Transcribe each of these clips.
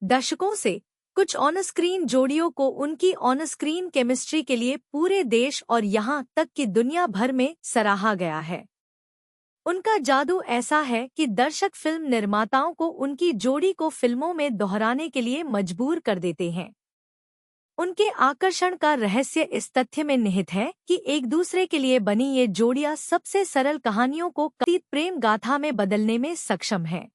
दशकों से कुछ ऑन स्क्रीन जोड़ियों को उनकी ऑन स्क्रीन केमिस्ट्री के लिए पूरे देश और यहाँ तक कि दुनिया भर में सराहा गया है। उनका जादू ऐसा है कि दर्शक फिल्म निर्माताओं को उनकी जोड़ी को फिल्मों में दोहराने के लिए मजबूर कर देते हैं। उनके आकर्षण का रहस्य इस तथ्य में निहित है कि एक दूसरे के लिए बनी ये जोड़ियां सबसे सरल कहानियों को कथित प्रेम गाथा में बदलने में सक्षम हैं।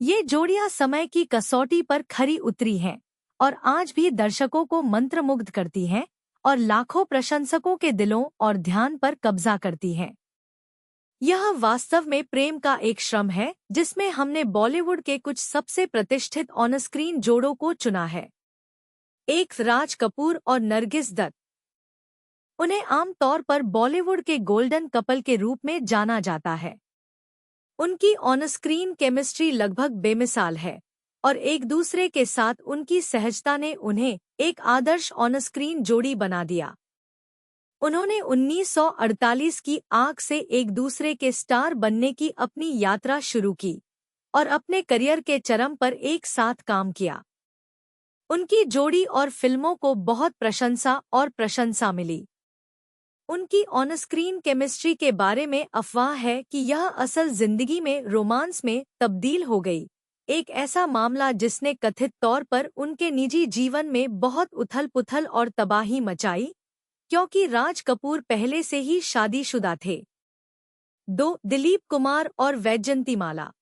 ये जोड़ियां समय की कसौटी पर खरी उतरी हैं और आज भी दर्शकों को मंत्रमुग्ध करती हैं और लाखों प्रशंसकों के दिलों और ध्यान पर कब्जा करती हैं। यह वास्तव में प्रेम का एक श्रम है जिसमें हमने बॉलीवुड के कुछ सबसे प्रतिष्ठित ऑन स्क्रीन जोड़ों को चुना है। एक, राज कपूर और नरगिस दत्त। उन्हें आमतौर पर बॉलीवुड के गोल्डन कपल के रूप में जाना जाता है। उनकी ऑन स्क्रीन केमिस्ट्री लगभग बेमिसाल है और एक दूसरे के साथ उनकी सहजता ने उन्हें एक आदर्श ऑन स्क्रीन जोड़ी बना दिया। उन्होंने 1948 की आग से एक दूसरे के स्टार बनने की अपनी यात्रा शुरू की और अपने करियर के चरम पर एक साथ काम किया। उनकी जोड़ी और फिल्मों को बहुत प्रशंसा मिली। उनकी ऑन स्क्रीन केमिस्ट्री के बारे में अफवाह है कि यह असल जिंदगी में रोमांस में तब्दील हो गई, एक ऐसा मामला जिसने कथित तौर पर उनके निजी जीवन में बहुत उथल-पुथल और तबाही मचाई, क्योंकि राज कपूर पहले से ही शादीशुदा थे। 2, दिलीप कुमार और वैजयंतीमाला।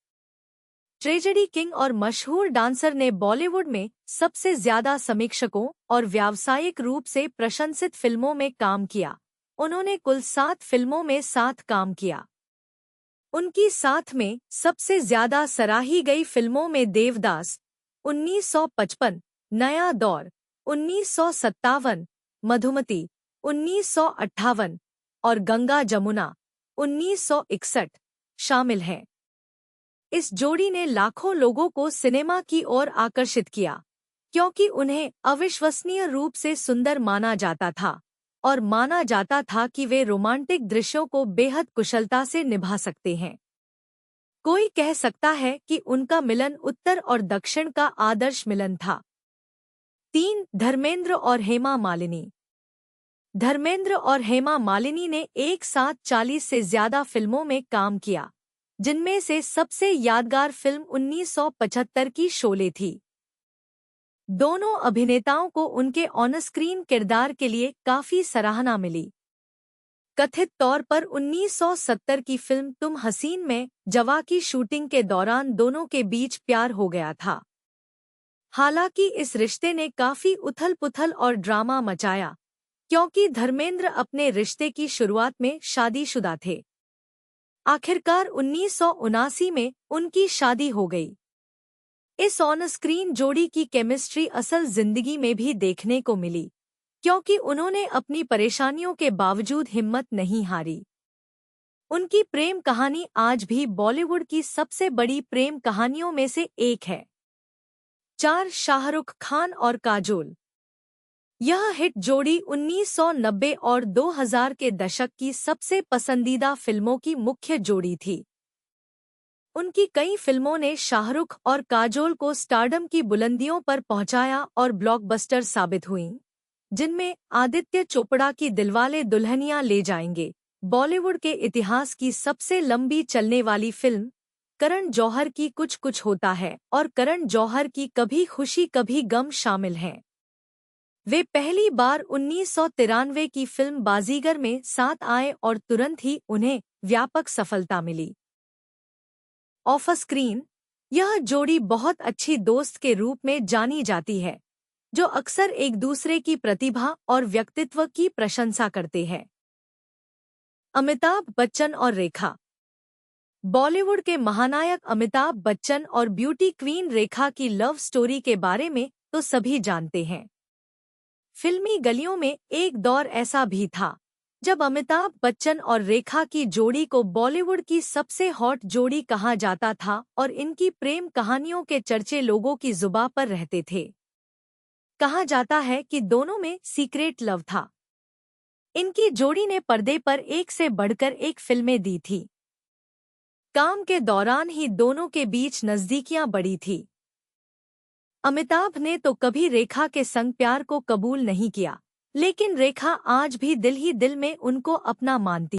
ट्रेजेडी किंग और मशहूर डांसर ने बॉलीवुड में सबसे ज्यादा समीक्षकों और व्यावसायिक रूप से प्रशंसित फिल्मों में काम किया। उन्होंने कुल 7 फिल्मों में साथ काम किया। उनकी साथ में सबसे ज्यादा सराही गई फिल्मों में देवदास 1955, नया दौर 1957, मधुमती 1958 और गंगा जमुना 1961 शामिल हैं। इस जोड़ी ने लाखों लोगों को सिनेमा की ओर आकर्षित किया, क्योंकि उन्हें अविश्वसनीय रूप से सुंदर माना जाता था और माना जाता था कि वे रोमांटिक दृश्यों को बेहद कुशलता से निभा सकते हैं। कोई कह सकता है कि उनका मिलन उत्तर और दक्षिण का आदर्श मिलन था। 3, धर्मेंद्र और हेमा मालिनी। धर्मेंद्र और हेमा मालिनी ने एक साथ 40 से ज्यादा फिल्मों में काम किया, जिनमें से सबसे यादगार फिल्म 1975 की शोले थी। दोनों अभिनेताओं को उनके ऑन स्क्रीन किरदार के लिए काफी सराहना मिली। कथित तौर पर 1970 की फिल्म तुम हसीन में जवा की शूटिंग के दौरान दोनों के बीच प्यार हो गया था। हालांकि इस रिश्ते ने काफी उथल-पुथल और ड्रामा मचाया, क्योंकि धर्मेंद्र अपने रिश्ते की शुरुआत में शादीशुदा थे। आखिरकार 1979 में उनकी शादी हो गई। इस ऑन स्क्रीन जोड़ी की केमिस्ट्री असल जिंदगी में भी देखने को मिली, क्योंकि उन्होंने अपनी परेशानियों के बावजूद हिम्मत नहीं हारी। उनकी प्रेम कहानी आज भी बॉलीवुड की सबसे बड़ी प्रेम कहानियों में से एक है। 4, शाहरुख खान और काजोल। यह हिट जोड़ी 1990 और 2000 के दशक की सबसे पसंदीदा फिल्मों की मुख्य जोड़ी थी। उनकी कई फिल्मों ने शाहरुख और काजोल को स्टारडम की बुलंदियों पर पहुंचाया और ब्लॉकबस्टर साबित हुईं, जिनमें आदित्य चोपड़ा की दिलवाले दुल्हनिया ले जाएंगे, बॉलीवुड के इतिहास की सबसे लंबी चलने वाली फिल्म, करण जौहर की कुछ कुछ होता है और करण जौहर की कभी खुशी कभी गम शामिल हैं। वे पहली बार 1993 की फिल्म बाजीगर में साथ आए और तुरंत ही उन्हें व्यापक सफलता मिली। ऑफ स्क्रीन, यह जोड़ी बहुत अच्छी दोस्त के रूप में जानी जाती है, जो अक्सर एक दूसरे की प्रतिभा और व्यक्तित्व की प्रशंसा करते हैं। अमिताभ बच्चन और रेखा। बॉलीवुड के महानायक अमिताभ बच्चन और ब्यूटी क्वीन रेखा की लव स्टोरी के बारे में तो सभी जानते हैं। फिल्मी गलियों में एक दौर ऐसा भी था जब अमिताभ बच्चन और रेखा की जोड़ी को बॉलीवुड की सबसे हॉट जोड़ी कहा जाता था और इनकी प्रेम कहानियों के चर्चे लोगों की जुबान पर रहते थे। कहा जाता है कि दोनों में सीक्रेट लव था। इनकी जोड़ी ने पर्दे पर एक से बढ़कर एक फिल्में दी थी। काम के दौरान ही दोनों के बीच नजदीकियां बढ़ी थी। अमिताभ ने तो कभी रेखा के संग प्यार को कबूल नहीं किया, लेकिन रेखा आज भी दिल ही दिल में उनको अपना मानती